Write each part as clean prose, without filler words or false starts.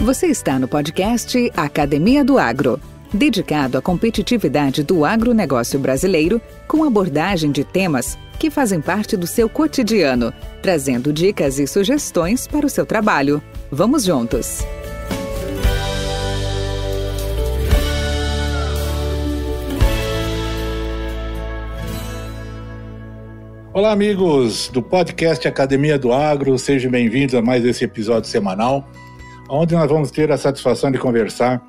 Você está no podcast Academia do Agro, dedicado à competitividade do agronegócio brasileiro, com abordagem de temas que fazem parte do seu cotidiano, trazendo dicas e sugestões para o seu trabalho. Vamos juntos! Olá, amigos do podcast Academia do Agro, sejam bem-vindos a mais esse episódio semanal, onde nós vamos ter a satisfação de conversar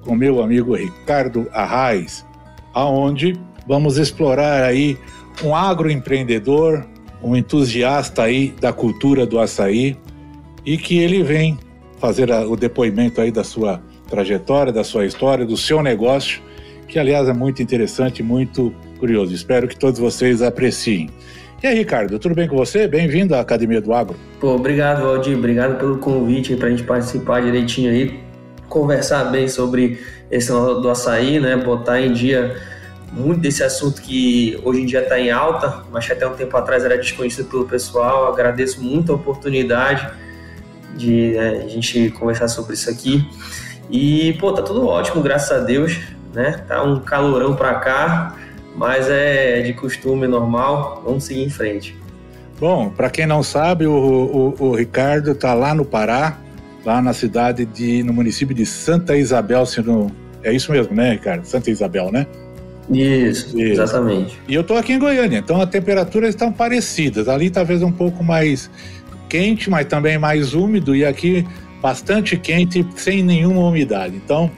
com meu amigo Ricardo Arraes, aonde vamos explorar aí um agroempreendedor, um entusiasta aí da cultura do açaí e que ele vem fazer o depoimento aí da sua trajetória, da sua história, do seu negócio, que aliás é muito interessante, muito curioso. Espero que todos vocês apreciem. E aí, Ricardo, tudo bem com você? Bem-vindo à Academia do Agro. Obrigado, Valdir. Obrigado pelo convite para a gente participar direitinho aí, conversar bem sobre esse do açaí, né? Botar em dia muito desse assunto que hoje em dia está em alta, mas que até um tempo atrás era desconhecido pelo pessoal. Agradeço muito a oportunidade de a gente conversar sobre isso aqui. E, tá tudo ótimo, graças a Deus, né? Tá um calorão para cá, mas é de costume normal, vamos seguir em frente. Bom, para quem não sabe, o Ricardo está lá no Pará, lá na cidade no município de Santa Isabel, é isso mesmo, né, Ricardo? Santa Isabel, né? Isso, exatamente. E eu estou aqui em Goiânia, então as temperaturas estão parecidas, ali talvez um pouco mais quente, mas também mais úmido, e aqui bastante quente, sem nenhuma umidade. Então,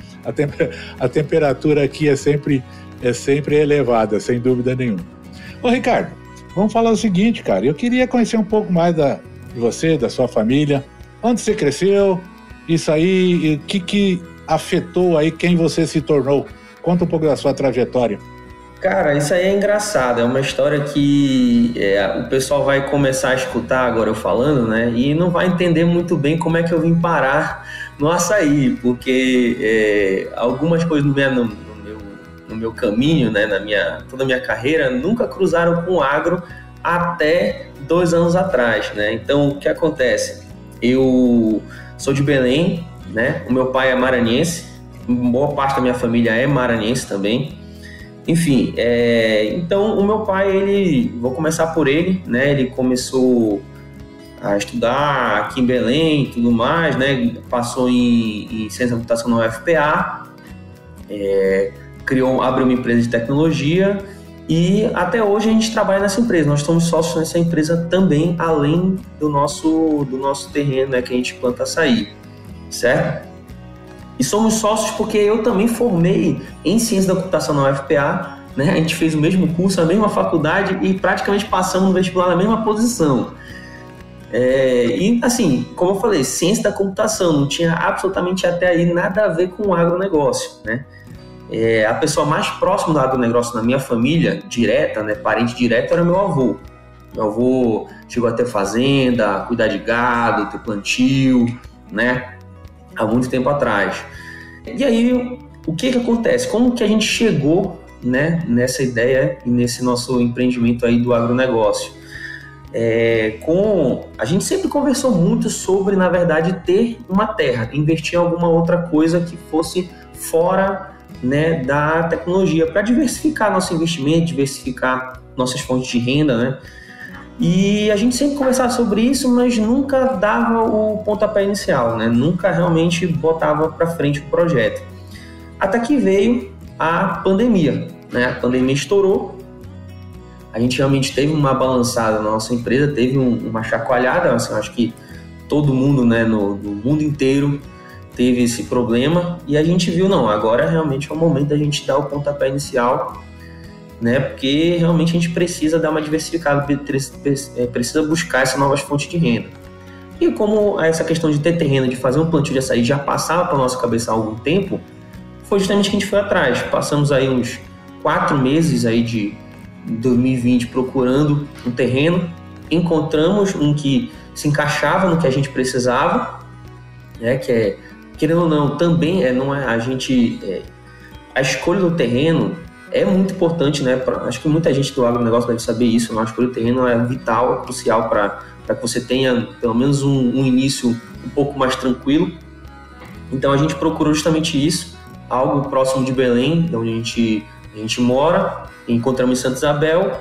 a temperatura aqui é sempre elevada, sem dúvida nenhuma. Ô, Ricardo, vamos falar o seguinte, cara. Eu queria conhecer um pouco mais de você, da sua família. Onde você cresceu? Isso aí, o que afetou aí quem você se tornou? Conta um pouco da sua trajetória. Cara, isso aí é engraçado. É uma história que o pessoal vai começar a escutar agora eu falando, né? E não vai entender muito bem como é que eu vim parar no açaí, porque algumas coisas no meu caminho, né, toda a minha carreira, nunca cruzaram com o agro até 2 anos atrás, né? Então, o que acontece? Eu sou de Belém, né? O meu pai é maranhense, boa parte da minha família é maranhense também. Enfim, então o meu pai, vou começar por ele, né? Ele começou a estudar aqui em Belém e tudo mais, né? Passou em ciência da computação na UFPA, abriu uma empresa de tecnologia e até hoje a gente trabalha nessa empresa. Nós somos sócios nessa empresa também, além do nosso terreno, né, que a gente planta açaí, certo? E somos sócios porque eu também formei em ciência da computação na UFPA, né? A gente fez o mesmo curso, a mesma faculdade e praticamente passamos no vestibular na mesma posição. E assim, como eu falei, ciência da computação não tinha absolutamente até aí nada a ver com o agronegócio, né? A pessoa mais próxima do agronegócio na minha família, direta, né, parente direto, era meu avô. Meu avô chegou a ter fazenda, cuidar de gado, ter plantio, né, há muito tempo atrás. E aí, o que acontece? Como que a gente chegou, né, nessa ideia e nesse nosso empreendimento aí do agronegócio? A gente sempre conversou muito sobre, na verdade, ter uma terra, investir em alguma outra coisa que fosse fora, né, da tecnologia, para diversificar nosso investimento, diversificar nossas fontes de renda, né? E a gente sempre conversava sobre isso, mas nunca dava o pontapé inicial, né? Nunca realmente botava para frente o projeto. Até que veio a pandemia, né? A pandemia estourou, a gente realmente teve uma balançada na nossa empresa, teve uma chacoalhada, assim, acho que todo mundo, né, no mundo inteiro teve esse problema e a gente viu, não, agora realmente é o momento da gente dar o pontapé inicial, né? Porque realmente a gente precisa dar uma diversificada, precisa buscar essas novas fontes de renda. E como essa questão de ter terreno, de fazer um plantio de açaí já passava para nossa cabeça há algum tempo, foi justamente que a gente foi atrás. Passamos aí uns 4 meses aí de 2020 procurando um terreno, encontramos um que se encaixava no que a gente precisava, né? Que querendo ou não, também a escolha do terreno é muito importante, né? Acho que muita gente do agronegócio deve saber isso, né? A escolha do terreno é vital, é crucial para que você tenha pelo menos um início um pouco mais tranquilo. Então a gente procurou justamente isso, algo próximo de Belém, onde a gente mora, encontramos em Santa Isabel,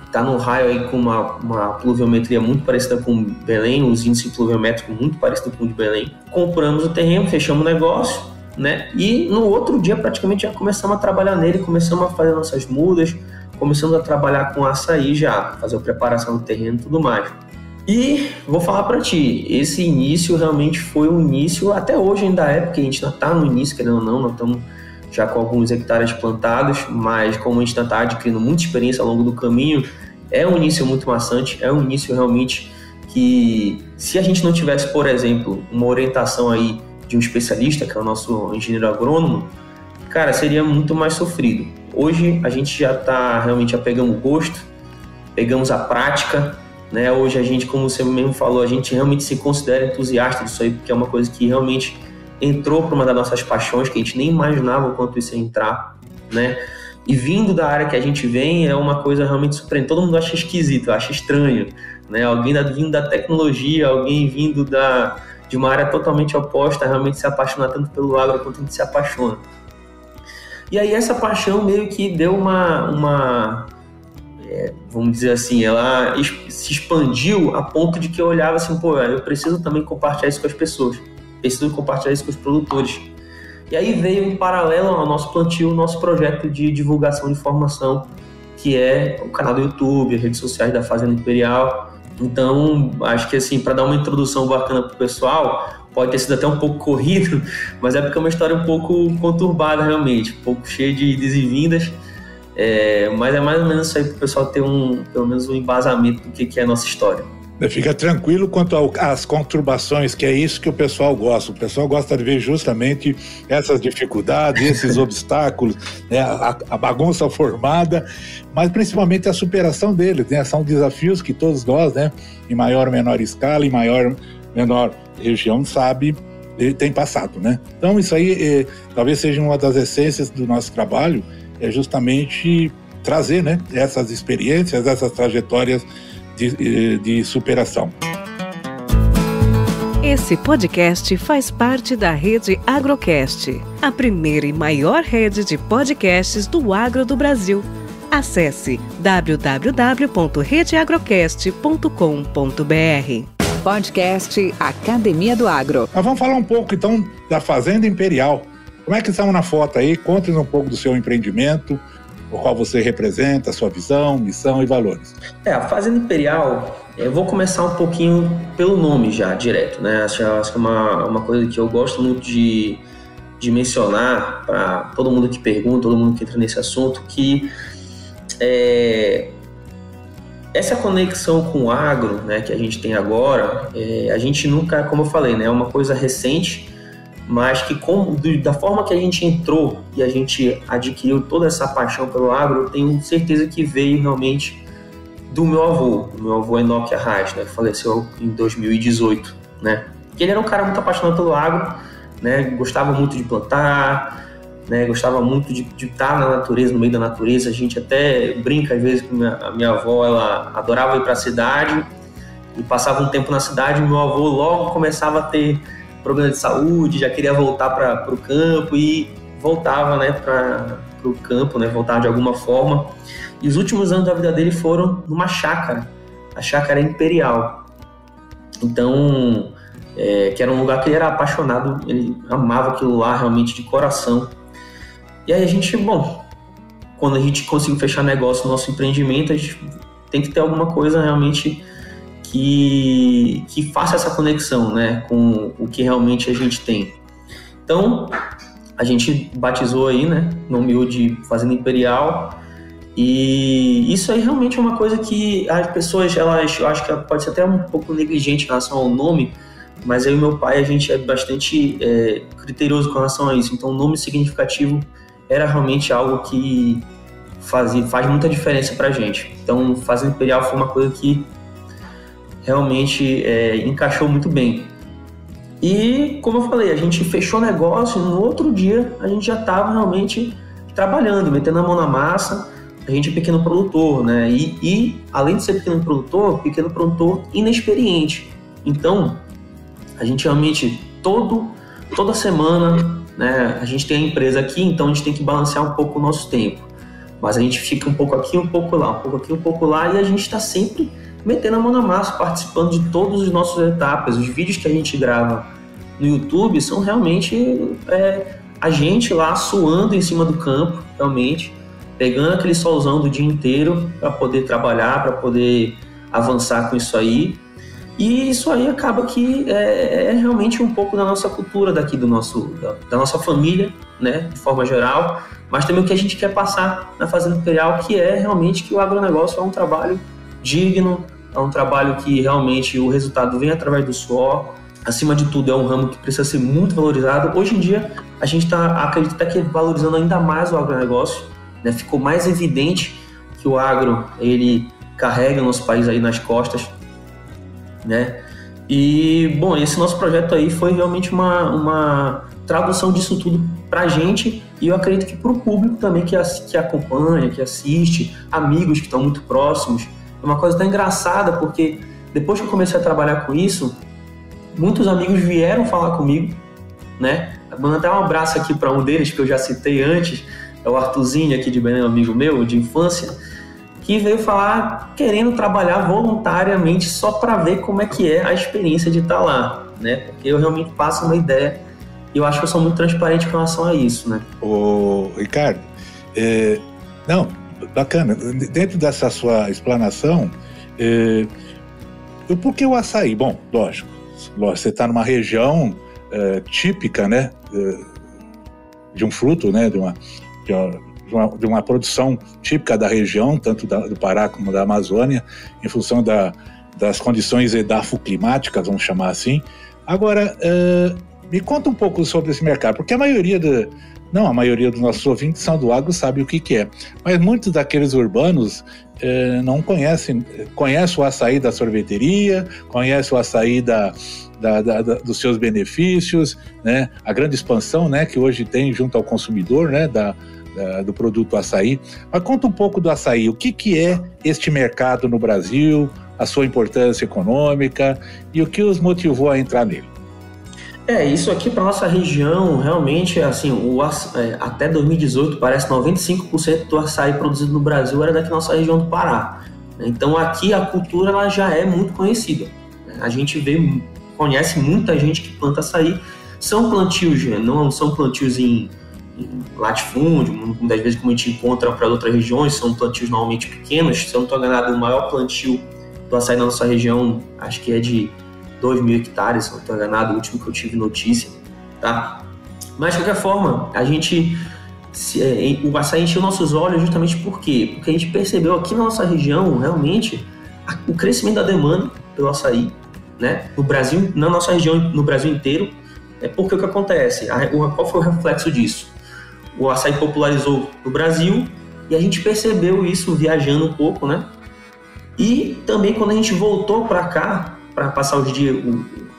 está no raio aí com uma pluviometria muito parecida com Belém, os índices pluviométricos muito parecidos com o de Belém. Compramos o terreno, fechamos o negócio, né? E no outro dia praticamente já começamos a trabalhar nele, começamos a fazer nossas mudas, começamos a trabalhar com açaí já, fazer a preparação do terreno e tudo mais. E vou falar para ti, esse início realmente foi um início, até hoje ainda é, porque a gente ainda está no início, querendo ou não, nós estamos já com alguns hectares plantados, mas como a gente está adquirindo muita experiência ao longo do caminho, é um início muito maçante, é um início realmente que, se a gente não tivesse, por exemplo, uma orientação aí de um especialista, que é o nosso engenheiro agrônomo, cara, seria muito mais sofrido. Hoje a gente já está realmente já pegamos o gosto, pegamos a prática, né? Hoje a gente, como você mesmo falou, a gente realmente se considera entusiasta disso aí, porque é uma coisa que realmente entrou para uma das nossas paixões, que a gente nem imaginava o quanto isso ia entrar, né? E vindo da área que a gente vem, é uma coisa realmente surpreendente. Todo mundo acha esquisito, acha estranho, né? Alguém vindo da tecnologia, alguém vindo de uma área totalmente oposta, realmente se apaixonar tanto pelo agro quanto a gente se apaixona. E aí essa paixão meio que deu vamos dizer assim, ela se expandiu a ponto de que eu olhava assim, pô, eu preciso também compartilhar isso com as pessoas, preciso compartilhar isso com os produtores. E aí veio em paralelo ao nosso plantio, o nosso projeto de divulgação de informação, que é o canal do YouTube, as redes sociais da Fazenda Imperial. Então, acho que assim, para dar uma introdução bacana para o pessoal, pode ter sido até um pouco corrido, mas é porque é uma história um pouco conturbada realmente, um pouco cheia de idas e vindas. Mas é mais ou menos isso aí para o pessoal ter pelo menos um embasamento do que é a nossa história. Fica tranquilo quanto às conturbações, que é isso que o pessoal gosta. O pessoal gosta de ver justamente essas dificuldades, esses obstáculos, né, a bagunça formada, mas principalmente a superação deles, né? São desafios que todos nós, né, em maior ou menor escala, em maior ou menor região, tem passado, né? Então isso aí talvez seja uma das essências do nosso trabalho, é justamente trazer, né, essas experiências, essas trajetórias de superação. Esse podcast faz parte da rede Agrocast, a primeira e maior rede de podcasts do agro do Brasil. Acesse www.redeagrocast.com.br. Podcast Academia do Agro. Mas vamos falar um pouco então da Fazenda Imperial. Como é que estamos na foto aí? Conte-nos um pouco do seu empreendimento, o qual você representa, a sua visão, missão e valores. A Fazenda Imperial, eu vou começar um pouquinho pelo nome já, direto, né? Acho que é uma coisa que eu gosto muito de mencionar para todo mundo que pergunta, todo mundo que entra nesse assunto, que essa conexão com o agro, né, que a gente tem agora, a gente nunca, como eu falei, né, é uma coisa recente, mas que da forma que a gente entrou e a gente adquiriu toda essa paixão pelo agro, eu tenho certeza que veio realmente do meu avô Enoque Arraes, né, que faleceu em 2018, né, que ele era um cara muito apaixonado pelo agro, né, gostava muito de plantar, né, gostava muito de estar na natureza, no meio da natureza. A gente até brinca às vezes que a minha avó, ela adorava ir para a cidade e passava um tempo na cidade, e meu avô logo começava a ter problema de saúde, já queria voltar para o campo e voltava, né, para o campo, né, voltava de alguma forma. E os últimos anos da vida dele foram numa chácara, a Chácara Imperial. Então, que era um lugar que ele era apaixonado, ele amava aquilo lá realmente de coração. E aí a gente, quando a gente conseguiu fechar negócio no nosso empreendimento, a gente tem que ter alguma coisa realmente que faça essa conexão, né, com o que realmente a gente tem. Então, a gente batizou aí, né, nomeou de Fazenda Imperial, e isso aí realmente é uma coisa que as pessoas, eu acho que pode ser até um pouco negligente em relação ao nome, mas eu e meu pai, a gente é bastante criterioso com relação a isso. Então, o nome significativo era realmente algo que faz muita diferença pra gente. Então, Fazenda Imperial foi uma coisa que realmente encaixou muito bem. E, como eu falei, a gente fechou o negócio e no outro dia a gente já estava realmente trabalhando, metendo a mão na massa. A gente é pequeno produtor, né? E além de ser pequeno produtor inexperiente. Então, a gente realmente, todo toda semana, né, a gente tem a empresa aqui, então a gente tem que balancear um pouco o nosso tempo. Mas a gente fica um pouco aqui, um pouco lá, um pouco aqui, um pouco lá, e a gente está sempre metendo a mão na massa, participando de todas as nossas etapas. Os vídeos que a gente grava no YouTube são realmente a gente lá suando em cima do campo, realmente, pegando aquele solzão do dia inteiro para poder trabalhar, para poder avançar com isso aí. E isso aí acaba que é realmente um pouco da nossa cultura daqui, da nossa família, né, de forma geral, mas também o que a gente quer passar na Fazenda Imperial, que é realmente que o agronegócio é um trabalho digno, é um trabalho que realmente o resultado vem através do suor. Acima de tudo, é um ramo que precisa ser muito valorizado. Hoje em dia, a gente acredita que valorizando ainda mais o agronegócio, né? Ficou mais evidente que o agro, ele carrega o nosso país aí nas costas, né? E, bom, esse nosso projeto aí foi realmente uma tradução disso tudo pra gente, e eu acredito que pro público também que acompanha, que assiste, amigos que estão muito próximos. É uma coisa tão engraçada, porque depois que eu comecei a trabalhar com isso, muitos amigos vieram falar comigo, né? Mando até um abraço aqui para um deles, que eu já citei antes, é o Arthurzinho aqui de Belém, um amigo meu de infância, que veio falar querendo trabalhar voluntariamente só para ver como é que é a experiência de estar lá, né? Porque eu realmente passo uma ideia e eu acho que eu sou muito transparente com relação a isso, né? Ô, Ricardo, não, bacana. Dentro dessa sua explanação, por que o açaí? Bom, lógico, você está numa região típica, né, de um fruto, né, de uma produção típica da região, tanto do Pará como da Amazônia, em função das condições edafoclimáticas, vamos chamar assim. Agora, me conta um pouco sobre esse mercado, porque a maioria dos nossos ouvintes são do agro, sabe o que é, mas muitos daqueles urbanos não conhecem o açaí da sorveteria, conhecem o açaí dos seus benefícios, né? A grande expansão, né, que hoje tem junto ao consumidor, né, do produto açaí. Mas conta um pouco do açaí, o que é este mercado no Brasil, a sua importância econômica e o que os motivou a entrar nele. Isso aqui para nossa região, realmente, assim, até 2018, parece 95% do açaí produzido no Brasil era daqui da nossa região do Pará. Então aqui a cultura ela já é muito conhecida. A gente conhece muita gente que planta açaí. São plantios, não são plantios em latifúndio, muitas vezes como a gente encontra para outras regiões, são plantios normalmente pequenos. Se eu não estou enganado, o maior plantio do açaí na nossa região, acho que é de 2.000 hectares, se não estou enganado, o último que eu tive notícia, tá? Mas, de qualquer forma, o açaí encheu nossos olhos justamente por quê? Porque a gente percebeu aqui na nossa região, realmente, o crescimento da demanda pelo açaí, né? No Brasil, na nossa região, no Brasil inteiro. Porque o que acontece? Qual foi o reflexo disso? O açaí popularizou no Brasil e a gente percebeu isso viajando um pouco, né? E também quando a gente voltou para cá, para passar os dias,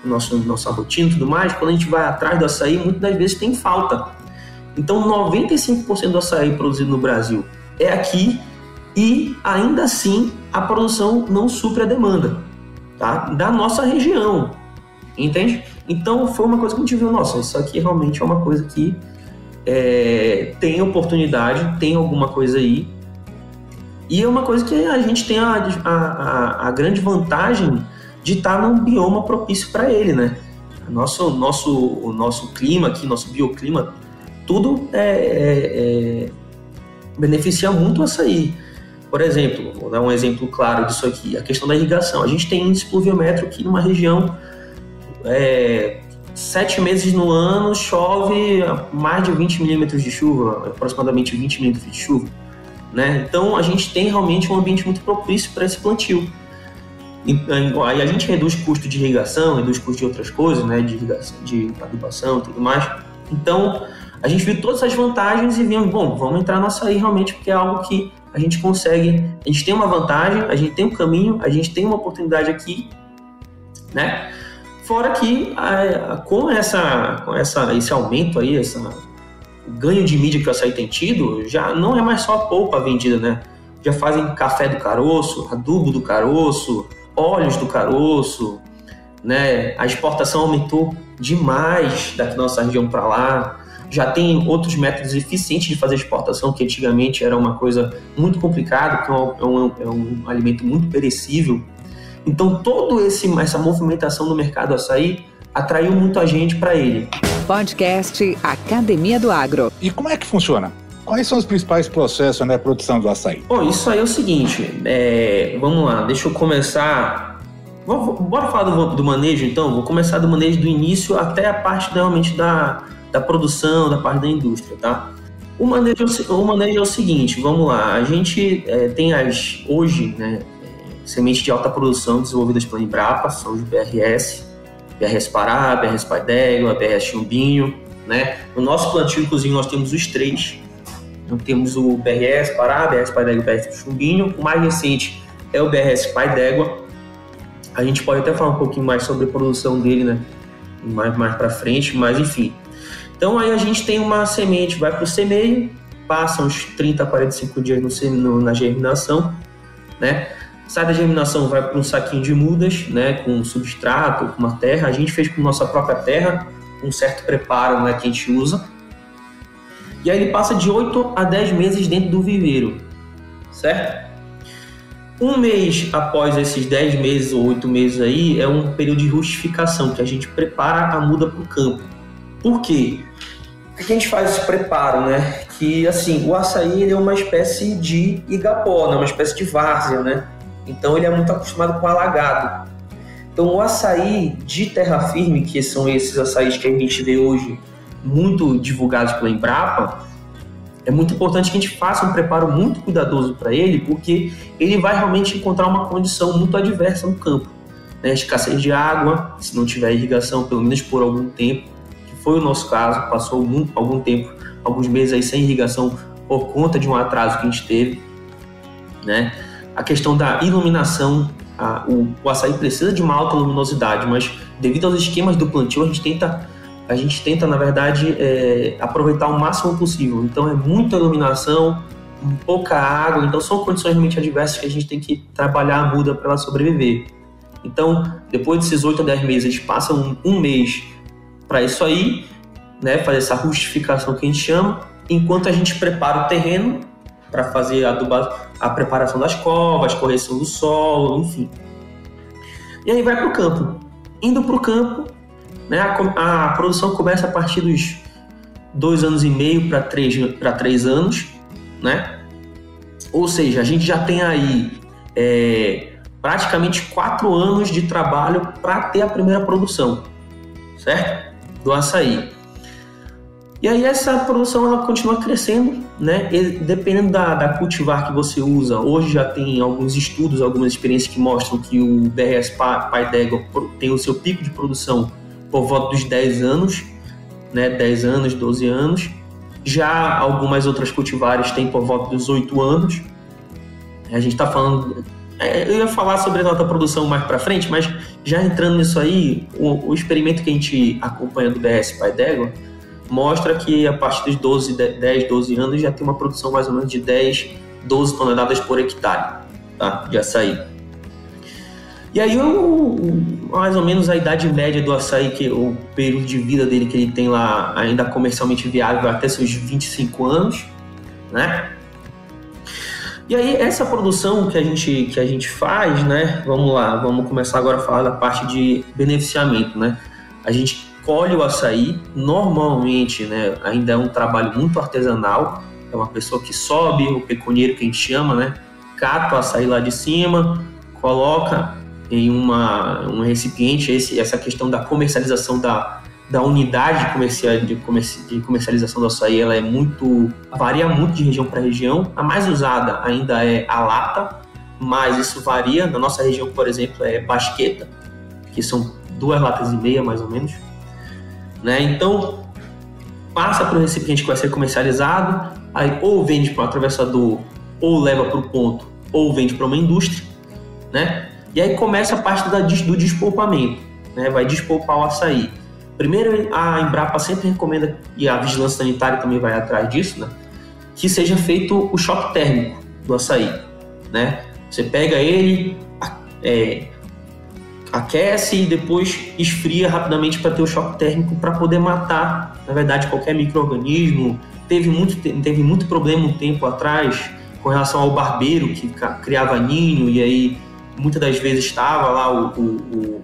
nossa rotina e tudo mais, quando a gente vai atrás do açaí, muitas das vezes tem falta. Então, 95% do açaí produzido no Brasil é aqui e, ainda assim, a produção não supre a demanda, tá? Da nossa região, entende? Então, foi uma coisa que a gente viu, nossa, isso aqui realmente é uma coisa que tem oportunidade, tem alguma coisa aí. E é uma coisa que a gente tem a grande vantagem de estar num bioma propício para ele, né? O nosso clima aqui, nosso bioclima, tudo beneficia muito o açaí. Por exemplo, vou dar um exemplo claro disso aqui, a questão da irrigação. A gente tem índice pluviométrico aqui numa região, 7 meses no ano chove mais de 20 milímetros de chuva, aproximadamente 20 milímetros de chuva, né? Então a gente tem realmente um ambiente muito propício para esse plantio. Aí a gente reduz custo de irrigação, reduz custo de outras coisas, né, de irrigação, de adubação e tudo mais. Então, a gente viu todas essas vantagens e vimos, vamos entrar no açaí realmente, porque é algo que a gente consegue, a gente tem uma vantagem, a gente tem um caminho, a gente tem uma oportunidade aqui, né? Fora que com esse aumento aí, o ganho de mídia que o açaí tem tido, já não é mais só a polpa vendida, né? Já fazem café do caroço, adubo do caroço, óleos do caroço, né? A exportação aumentou demais daqui da nossa região para lá. Já tem outros métodos eficientes de fazer exportação, que antigamente era uma coisa muito complicada, que é um alimento muito perecível. Então, toda essa movimentação no mercado do açaí atraiu muito a gente para ele. Podcast Academia do Agro. E como é que funciona? Quais são os principais processos na produção do açaí? Bom, isso aí é o seguinte, vamos lá, deixa eu começar. Bora falar do manejo, então? Vou começar do manejo do início até a parte realmente da produção, da parte da indústria, tá? O manejo é o seguinte, vamos lá, a gente tem hoje, né, sementes de alta produção desenvolvidas pela Embrapa, são os BRS Pará, BRS Pai d'Égua, BRS Chumbinho, né? No nosso plantio, inclusive, nós temos os 3. Então, temos o BRS Pará, BRS Pai d'Égua e BRS Chumbinho. O mais recente é o BRS Pai d'Égua. A gente pode até falar um pouquinho mais sobre a produção dele, né? Mais para frente, mas enfim. Então, aí a gente tem uma semente, vai para o semeio, passa uns 30 a 45 dias na germinação, né? Sai da germinação, vai para um saquinho de mudas, né? Com substrato, com uma terra. A gente fez com nossa própria terra, um certo preparo, né, que a gente usa. E aí ele passa de 8 a 10 meses dentro do viveiro, certo? Um mês após esses 10 meses ou 8 meses aí, é um período de rustificação, que a gente prepara a muda para o campo. Por quê? Por que a gente faz esse preparo, né? Que, assim, o açaí ele é uma espécie de igapó, né? Uma espécie de várzea, né? Então ele é muito acostumado com alagado. Então o açaí de terra firme, que são esses açaís que a gente vê hoje muito divulgados pela Embrapa, é muito importante que a gente faça um preparo muito cuidadoso para ele, porque ele vai realmente encontrar uma condição muito adversa no campo, né? Escassez de água, se não tiver irrigação, pelo menos por algum tempo, que foi o nosso caso, passou algum tempo, alguns meses aí sem irrigação por conta de um atraso que a gente teve, né? A questão da iluminação, o açaí precisa de uma alta luminosidade, mas devido aos esquemas do plantio, a gente tenta, na verdade, aproveitar o máximo possível. Então, é muita iluminação, pouca água. Então, são condições realmente adversas que a gente tem que trabalhar a muda para ela sobreviver. Então, depois desses 8 a 10 meses, a gente passa um mês para isso aí, né, fazer essa rustificação que a gente chama, enquanto a gente prepara o terreno para fazer a preparação das covas, correção do solo, enfim. E aí vai para o campo. Indo para o campo, né, a produção começa a partir dos 2 anos e meio para 3 anos, né? Ou seja, a gente já tem aí praticamente 4 anos de trabalho para ter a primeira produção, certo? Do açaí. E aí essa produção ela continua crescendo, né? E dependendo da cultivar que você usa. Hoje já tem alguns estudos, algumas experiências que mostram que o BRS Pai d'Égua tem o seu pico de produção por volta dos 10 anos, né? 10 anos, 12 anos. Já algumas outras cultivares têm por volta dos 8 anos. A gente está falando... eu ia falar sobre a alta produção mais para frente, mas já entrando nisso aí, o experimento que a gente acompanha do BRS Pai d'Égua mostra que a partir dos 10, 12 anos já tem uma produção mais ou menos de 10, 12 toneladas por hectare, tá? De açaí. E aí, mais ou menos a idade média do açaí, o período de vida dele que ele tem lá ainda comercialmente viável até seus 25 anos, né? E aí, essa produção que a gente faz, né? Vamos lá, vamos começar agora a falar da parte de beneficiamento, né? A gente colhe o açaí, normalmente, né, ainda é um trabalho muito artesanal, é uma pessoa que sobe, o pecunieiro que a gente chama, né, cata o açaí lá de cima, coloca em um recipiente. Essa questão da comercialização da unidade de comercialização do açaí, ela varia muito de região para região. A mais usada ainda é a lata, mas isso varia. Na nossa região, por exemplo, é basqueta, que são 2 latas e meia, mais ou menos. Né? Então, passa para o recipiente que vai ser comercializado, aí ou vende para um atravessador, ou leva para o ponto, ou vende para uma indústria, né? E aí começa a parte do despolpamento, né? Vai despolpar o açaí. Primeiro, a Embrapa sempre recomenda, e a vigilância sanitária também vai atrás disso, né? Que seja feito o choque térmico do açaí, né? Você pega ele, aquece e depois esfria rapidamente para ter o choque térmico para poder matar, na verdade, qualquer micro-organismo. Teve muito problema um tempo atrás com relação ao barbeiro que criava ninho e aí muitas das vezes estava lá o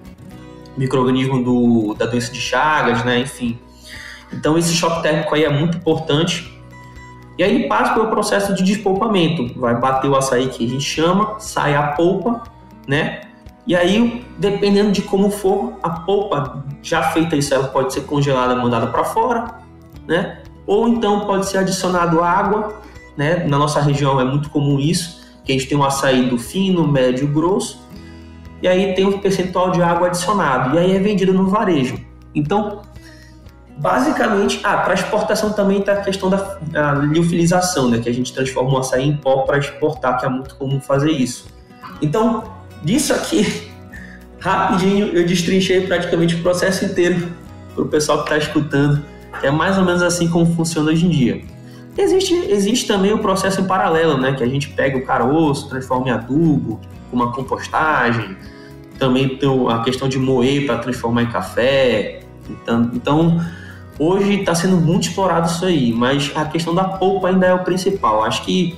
micro-organismo da doença de Chagas, né? Enfim. Então esse choque térmico aí é muito importante. E aí ele passa pelo processo de despolpamento. Vai bater o açaí que a gente chama, sai a polpa, né? E aí, dependendo de como for, a polpa já feita isso, ela pode ser congelada, mandada para fora, né? Ou então pode ser adicionado água, né? Na nossa região é muito comum isso, que a gente tem um açaí do fino, médio, grosso, e aí tem um percentual de água adicionado, e aí é vendido no varejo. Então, basicamente, para exportação também está a questão da liofilização, né? Que a gente transforma o açaí em pó para exportar, que é muito comum fazer isso. Então, disso aqui, rapidinho, eu destrinchei praticamente o processo inteiro para o pessoal que está escutando. É mais ou menos assim como funciona hoje em dia. Existe também o processo em paralelo, né? Que a gente pega o caroço, transforma em adubo, uma compostagem. Também tem a questão de moer para transformar em café. Então hoje está sendo muito explorado isso aí, mas a questão da polpa ainda é o principal. Acho que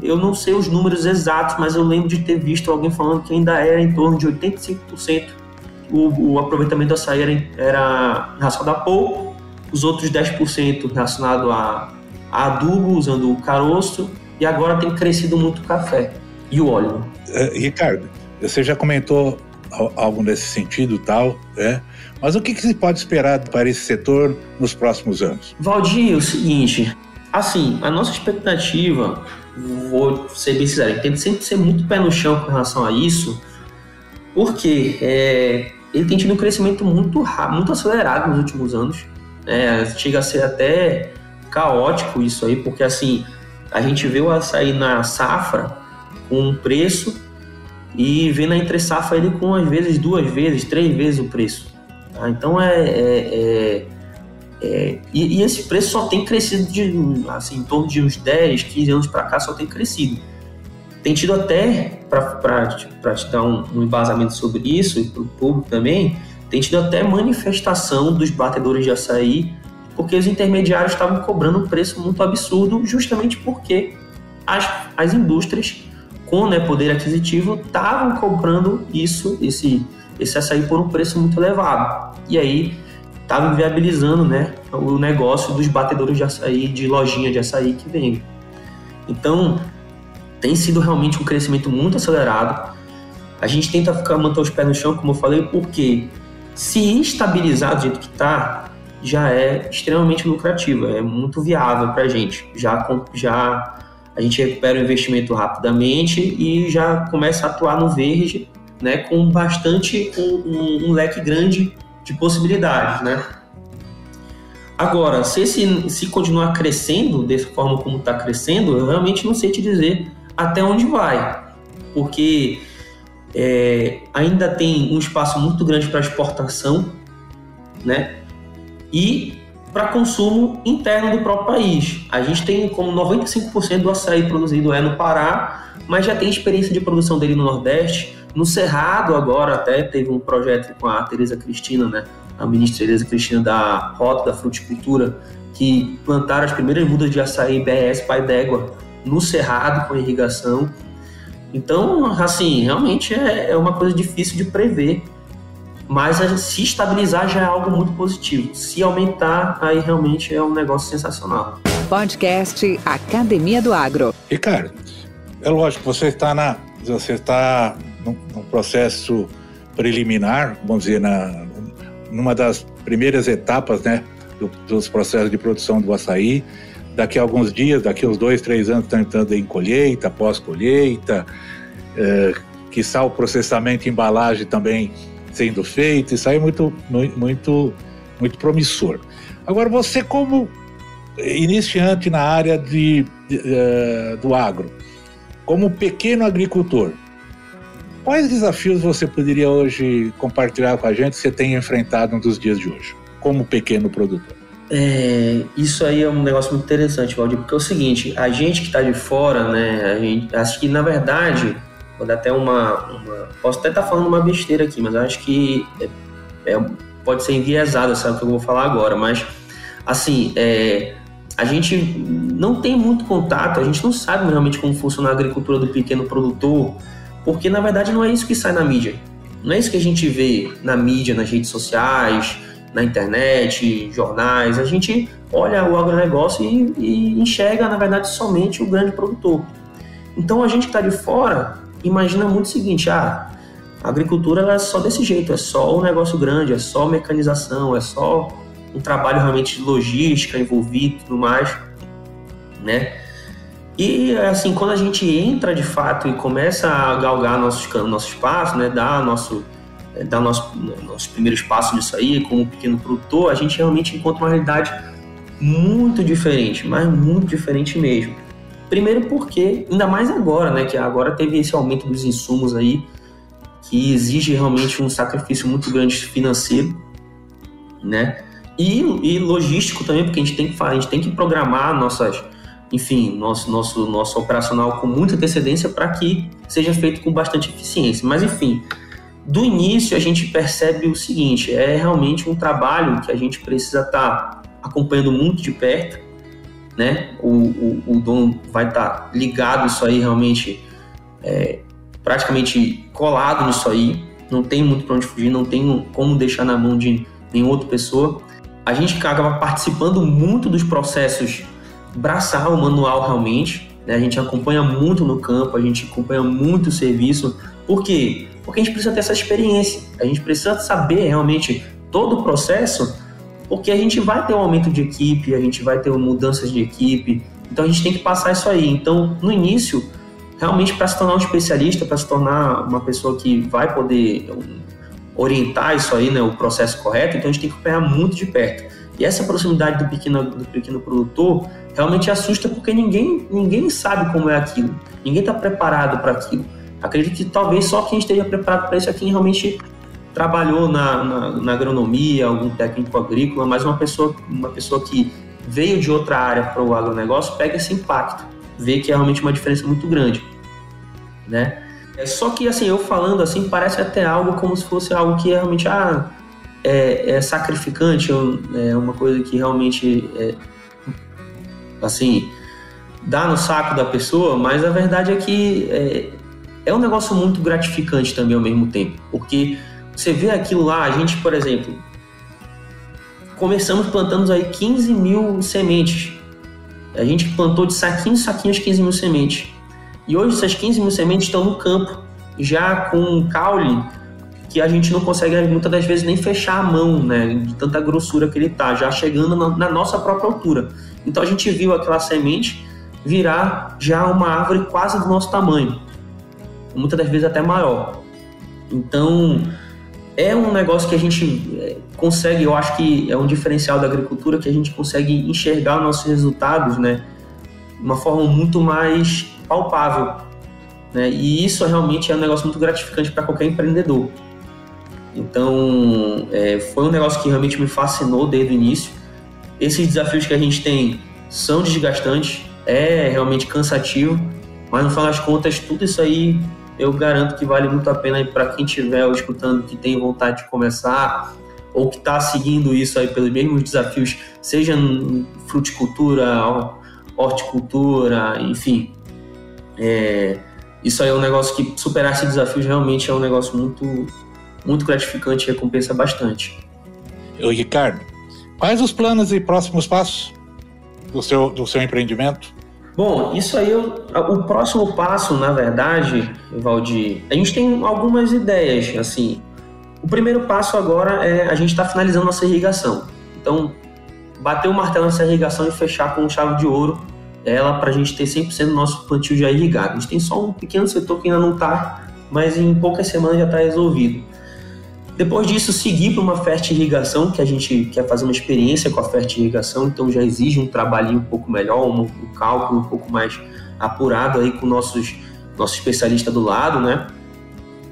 eu não sei os números exatos, mas eu lembro de ter visto alguém falando que ainda era em torno de 85% o aproveitamento do açaí era relacionado à polpa, os outros 10% relacionado a adubo, usando o caroço, e agora tem crescido muito o café e o óleo. Ricardo, você já comentou algo nesse sentido tal, né? Mas o que se pode esperar para esse setor nos próximos anos? Valdir, é o seguinte, assim, a nossa expectativa, vou ser bem sincero, tem sempre ser muito pé no chão com relação a isso, porque ele tem tido um crescimento muito rápido, muito acelerado nos últimos anos. Chega a ser até caótico isso aí, porque assim, a gente vê o açaí na safra com um preço e vê na entre safra ele com às vezes 2 vezes, 3 vezes o preço. Tá? Então e esse preço só tem crescido em torno de uns 10, 15 anos para cá, só tem crescido. Tem tido até, para te dar um embasamento sobre isso e para o público também, tem tido até manifestação dos batedores de açaí, porque os intermediários estavam cobrando um preço muito absurdo, justamente porque as indústrias com poder aquisitivo estavam comprando esse açaí por um preço muito elevado. E aí estavam viabilizando o negócio dos batedores de açaí, de lojinha de açaí que vem. Então, tem sido realmente um crescimento muito acelerado. A gente tenta manter os pés no chão, como eu falei, porque se estabilizar do jeito que está, já é extremamente lucrativo, é muito viável para a gente. Já a gente recupera o investimento rapidamente e já começa a atuar no verde, com bastante um leque grande de possibilidades, Agora, se continuar crescendo dessa forma como está crescendo, eu realmente não sei te dizer até onde vai, porque ainda tem um espaço muito grande para exportação, e para consumo interno do próprio país. A gente tem como 95% do açaí produzido no Pará, mas já tem experiência de produção dele no Nordeste. No Cerrado agora até teve um projeto com a Tereza Cristina, a ministra Tereza Cristina da Rota da Fruticultura, que plantaram as primeiras mudas de açaí BS Pai d'Égua no Cerrado com irrigação. Então, assim, realmente é uma coisa difícil de prever, mas se estabilizar já é algo muito positivo. Se aumentar, aí realmente é um negócio sensacional. Podcast Academia do Agro. Ricardo, é lógico, você está num processo preliminar, vamos dizer, numa das primeiras etapas, dos processos de produção do açaí. Daqui a alguns dias, daqui a uns 2, 3 anos, está entrando em colheita, pós-colheita, quiçá o processamento e embalagem também sendo feito. Isso aí é muito, muito, muito promissor. Agora, você como iniciante na área do agro, como pequeno agricultor, quais desafios você poderia hoje compartilhar com a gente que você tem enfrentado nos dias de hoje, como pequeno produtor? Isso aí é um negócio muito interessante, Valdir, porque é o seguinte, a gente que está de fora, acho que na verdade vou dar até posso até estar falando uma besteira aqui, mas eu acho que pode ser enviesado, sabe o que eu vou falar agora, mas assim, a gente não tem muito contato, a gente não sabe realmente como funciona a agricultura do pequeno produtor, porque na verdade não é isso que sai na mídia, não é isso que a gente vê na mídia, nas redes sociais, na internet, jornais. A gente olha o agronegócio e enxerga, na verdade, somente o grande produtor. Então a gente que está de fora imagina muito o seguinte: a agricultura ela é só desse jeito, é só um negócio grande, é só mecanização, é só um trabalho realmente de logística envolvido e tudo mais, né? E assim, quando a gente entra de fato e começa a galgar nosso espaço, né, dar nosso primeiro espaço nisso aí, como pequeno produtor, a gente realmente encontra uma realidade muito diferente, mas muito diferente mesmo. Primeiro porque, ainda mais agora, né, que agora teve esse aumento dos insumos aí, que exige realmente um sacrifício muito grande financeiro, né, e logístico também, porque a gente tem que programar nosso operacional com muita antecedência para que seja feito com bastante eficiência. Mas enfim, do início a gente percebe o seguinte: é realmente um trabalho que a gente precisa estar acompanhando muito de perto, né? O dono vai estar ligado isso aí, realmente praticamente colado nisso aí, não tem muito para onde fugir, não tem como deixar na mão de nenhuma outra pessoa. A gente acaba participando muito dos processos braçal, manual realmente, né? A gente acompanha muito no campo, a gente acompanha muito o serviço. Por quê? Porque a gente precisa ter essa experiência, a gente precisa saber realmente todo o processo, porque a gente vai ter um aumento de equipe, a gente vai ter mudanças de equipe, então a gente tem que passar isso aí. Então, no início, realmente para se tornar um especialista, para se tornar uma pessoa que vai poder orientar isso aí, né, o processo correto, então a gente tem que acompanhar muito de perto. E essa proximidade do pequeno produtor realmente assusta, porque ninguém sabe como é aquilo, ninguém está preparado para aquilo. Acredito que talvez só quem esteja preparado para isso é quem realmente trabalhou na agronomia, algum técnico agrícola, mas uma pessoa que veio de outra área para o agronegócio pega esse impacto, vê que é realmente uma diferença muito grande, né? Só que assim, eu falando assim, parece até algo como se fosse algo que realmente é sacrificante, é uma coisa que realmente assim, dá no saco da pessoa, mas a verdade é que é um negócio muito gratificante também ao mesmo tempo, porque você vê aquilo lá, a gente, por exemplo, começamos plantando aí 15 mil sementes, a gente plantou de saquinho em saquinho as 15 mil sementes, e hoje essas 15 mil sementes estão no campo, já com um caule que a gente não consegue muitas das vezes nem fechar a mão, né, de tanta grossura que ele tá, já chegando na nossa própria altura. Então a gente viu aquela semente virar já uma árvore quase do nosso tamanho, muitas das vezes até maior. Então é um negócio que a gente consegue, eu acho que é um diferencial da agricultura, que a gente consegue enxergar os nossos resultados, né, de uma forma muito mais palpável, né, e isso realmente é um negócio muito gratificante para qualquer empreendedor. Então foi um negócio que realmente me fascinou desde o início. Esses desafios que a gente tem são desgastantes, é realmente cansativo, mas no final das contas tudo isso aí eu garanto que vale muito a pena para quem estiver escutando, que tem vontade de começar ou que está seguindo isso aí pelos mesmos desafios, seja em fruticultura, horticultura, enfim. Isso aí é um negócio que superar esses desafios realmente é um negócio muito, muito gratificante e recompensa bastante. Ricardo, quais os planos e próximos passos do seu empreendimento? Bom, isso aí, o próximo passo, na verdade, Valdir, a gente tem algumas ideias, assim. O primeiro passo agora é a gente estar finalizando nossa irrigação. Então, bater o martelo nessa irrigação e fechar com chave de ouro ela para a gente ter 100% do nosso plantio já irrigado. A gente tem só um pequeno setor que ainda não está, mas em poucas semanas já está resolvido. Depois disso, seguir para uma fertirrigação, que a gente quer fazer uma experiência com a fertirrigação, então já exige um trabalhinho um pouco melhor, um cálculo um pouco mais apurado aí com nosso especialista do lado, né?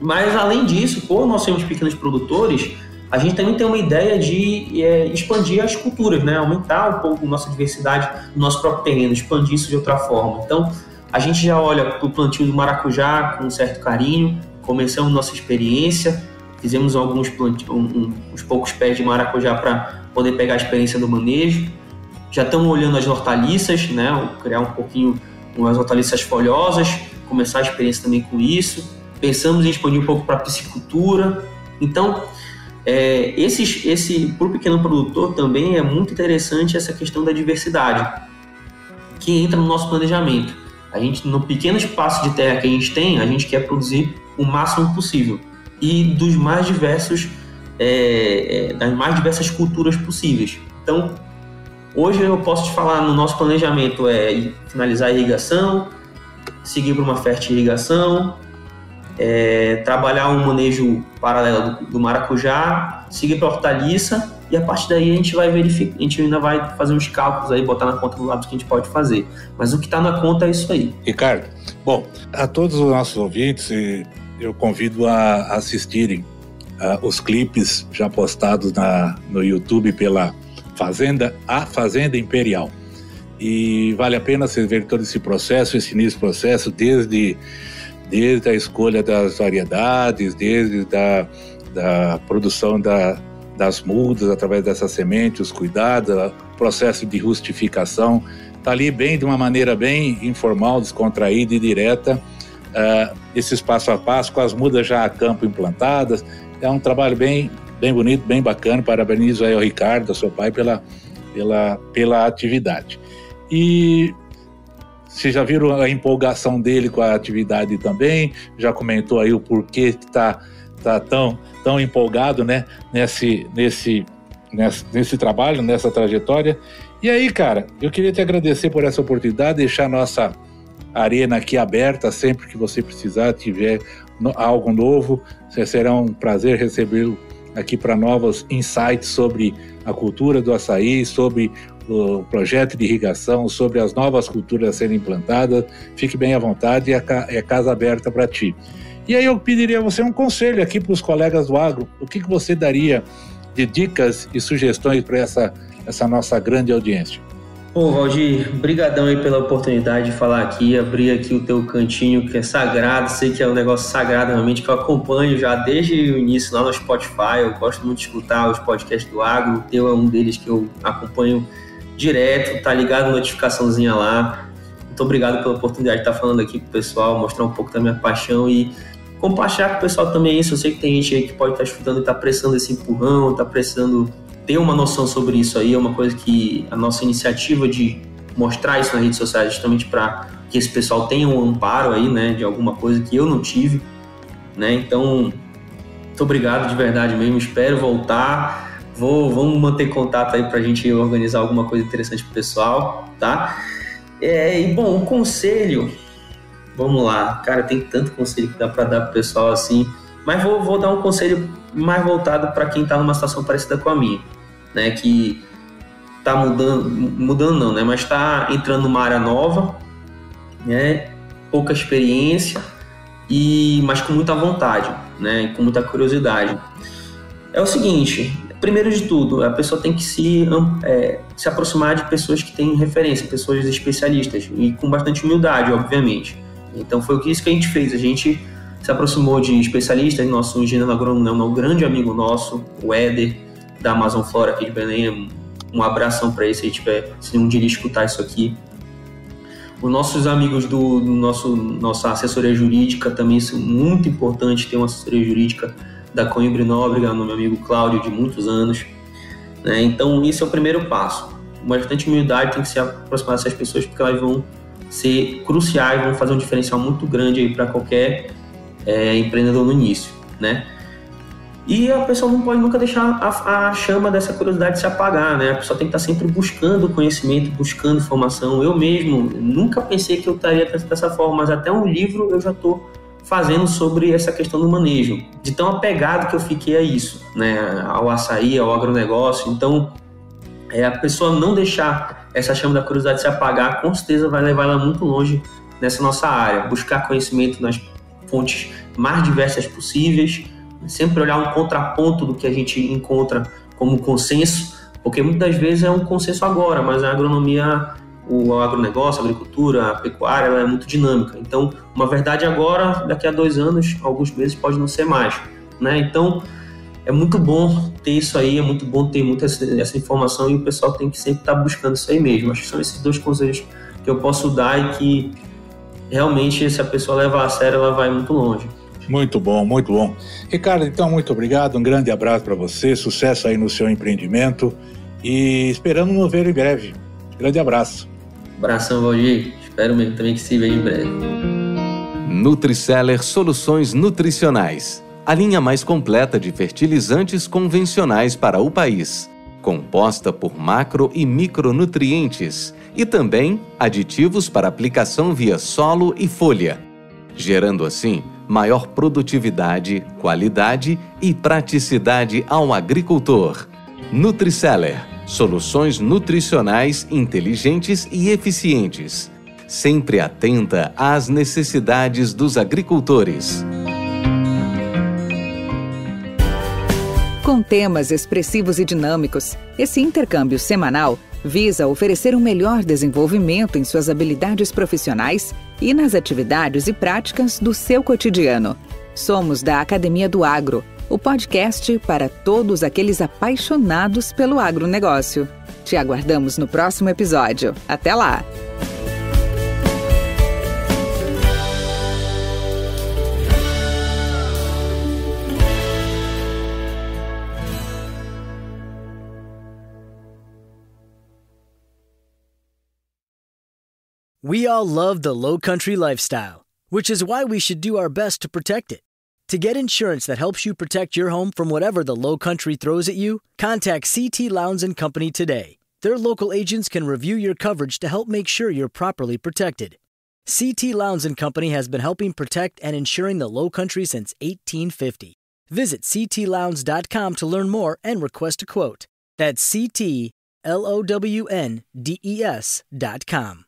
Mas, além disso, por nós sermos pequenos produtores, a gente também tem uma ideia de expandir as culturas, né? Aumentar um pouco a nossa diversidade no nosso próprio terreno, expandir isso de outra forma. Então, A gente já olha para o plantio do maracujá com um certo carinho, começamos nossa experiência, fizemos uns poucos pés de maracujá para poder pegar a experiência do manejo. Já estamos olhando as hortaliças, né? Criar um pouquinho umas hortaliças folhosas, começar a experiência também com isso. Pensamos em expandir um pouco para a piscicultura. Então, para o pequeno produtor também é muito interessante essa questão da diversidade, que entra no nosso planejamento. A gente, no pequeno espaço de terra que a gente tem, a gente quer produzir o máximo possível e das mais diversas culturas possíveis. Então, hoje eu posso te falar, no nosso planejamento finalizar a irrigação, seguir para uma fertirrigação, trabalhar um manejo paralelo do maracujá, seguir para a hortaliça, e a partir daí a gente vai verificar, a gente ainda vai fazer uns cálculos aí, botar na conta do lado que a gente pode fazer. Mas o que está na conta é isso aí. Ricardo, bom, a todos os nossos ouvintes, eu convido a assistirem os clipes já postados no YouTube pela A Fazenda Imperial. E vale a pena você ver todo esse processo, esse início do processo, desde a escolha das variedades, desde da produção das mudas através dessa semente, os cuidados, o processo de rustificação. Está ali de uma maneira bem informal, descontraída e direta, esses passo a passo, com as mudas já a campo implantadas. É um trabalho bem bonito, bem bacana. Parabenizo aí ao Ricardo, ao seu pai, pela atividade. E vocês já viram a empolgação dele com a atividade também? Já comentou aí o porquê que está tão empolgado, né, nesse trabalho, nessa trajetória. E aí, cara, eu queria te agradecer por essa oportunidade, deixar nossa arena aqui aberta sempre que você precisar, tiver algo novo. Será um prazer recebê-lo aqui para novos insights sobre a cultura do açaí, sobre o projeto de irrigação, sobre as novas culturas a serem implantadas. Fique bem à vontade, é casa aberta para ti. E aí eu pediria a você um conselho aqui para os colegas do agro. O que você daria de dicas e sugestões para essa nossa grande audiência? Bom, Valdir, brigadão aí pela oportunidade de falar aqui, abrir aqui o teu cantinho que é sagrado. Sei que é um negócio sagrado realmente, que eu acompanho já desde o início lá no Spotify. Eu gosto muito de escutar os podcasts do agro. O teu é um deles que eu acompanho direto, tá ligado, notificaçãozinha lá. Muito obrigado pela oportunidade de estar falando aqui pro pessoal, mostrar um pouco da minha paixão e compartilhar com o pessoal também isso. Eu sei que tem gente aí que pode estar escutando e tá precisando desse empurrão, tá precisando ter uma noção sobre isso aí. É uma coisa que a nossa iniciativa de mostrar isso nas redes sociais, justamente para que esse pessoal tenha um amparo aí, né, de alguma coisa que eu não tive, né? Então, muito obrigado de verdade mesmo, espero voltar. Vamos manter contato aí pra gente organizar alguma coisa interessante pro pessoal, tá? E bom, um conselho, vamos lá, cara, tem tanto conselho que dá para dar pro pessoal assim, mas vou dar um conselho mais voltado para quem tá numa situação parecida com a minha, né, que tá mudando não, né, mas tá entrando numa área nova, né, pouca experiência, mas com muita vontade, né, e com muita curiosidade. É o seguinte, primeiro de tudo, a pessoa tem que se aproximar de pessoas que têm referência, pessoas especialistas, e com bastante humildade, obviamente. Então foi isso que a gente fez, a gente se aproximou de especialistas, nosso engenheiro agrônomo, um grande amigo nosso, o Éder, da Amazon Flora aqui de Belém. Um abração para ele, se um dia ele escutar isso aqui. Os nossos amigos nossa assessoria jurídica também são muito importantes, ter uma assessoria jurídica da Coimbra Nóbrega, no meu amigo Cláudio, de muitos anos, né? Então, esse é o primeiro passo. Uma bastante humildade, tem que se aproximar dessas pessoas, porque elas vão ser cruciais, vão fazer um diferencial muito grande aí para qualquer empreendedor no início, né? E a pessoa não pode nunca deixar a chama dessa curiosidade se apagar, né? A pessoa tem que estar sempre buscando conhecimento, buscando informação. Eu mesmo nunca pensei que eu estaria dessa forma, mas até um livro eu já estou fazendo sobre essa questão do manejo, de tão apegado que eu fiquei a isso, né, ao açaí, ao agronegócio. Então, a pessoa não deixar essa chama da curiosidade se apagar, com certeza vai levar ela muito longe nessa nossa área, buscar conhecimento nas fontes mais diversas possíveis, sempre olhar um contraponto do que a gente encontra como consenso, porque muitas vezes é um consenso agora, mas a agronomia o agronegócio, a agricultura, a pecuária, ela é muito dinâmica. Então, uma verdade agora, daqui a 2 anos, alguns meses pode não ser mais, né? Então, é muito bom ter isso aí, é muito bom ter muita essa informação e o pessoal tem que sempre estar buscando isso aí mesmo. Acho que são esses 2 conselhos que eu posso dar e que realmente, se a pessoa levar a sério, ela vai muito longe. Muito bom, muito bom. Ricardo, então, muito obrigado, um grande abraço para você, sucesso aí no seu empreendimento e esperamos nos ver em breve. Grande abraço. Abração, Valdir. Espero mesmo também que se veja em breve. Nutriceller Soluções Nutricionais. A linha mais completa de fertilizantes convencionais para o país. Composta por macro e micronutrientes e também aditivos para aplicação via solo e folha, gerando assim maior produtividade, qualidade e praticidade ao agricultor. Nutriceller. Soluções nutricionais inteligentes e eficientes, sempre atenta às necessidades dos agricultores. Com temas expressivos e dinâmicos, esse intercâmbio semanal visa oferecer um melhor desenvolvimento em suas habilidades profissionais e nas atividades e práticas do seu cotidiano. Somos da Academia do Agro, o podcast para todos aqueles apaixonados pelo agronegócio. Te aguardamos no próximo episódio. Até lá! We all love the Low Country lifestyle, which is why we should do our best to protect it. To get insurance that helps you protect your home from whatever the Low Country throws at you, contact CT Lowndes & Company today. Their local agents can review your coverage to help make sure you're properly protected. CT Lowndes & Company has been helping protect and insuring the Low Country since 1850. Visit ctlowndes.com to learn more and request a quote. That's ctlowndes.com.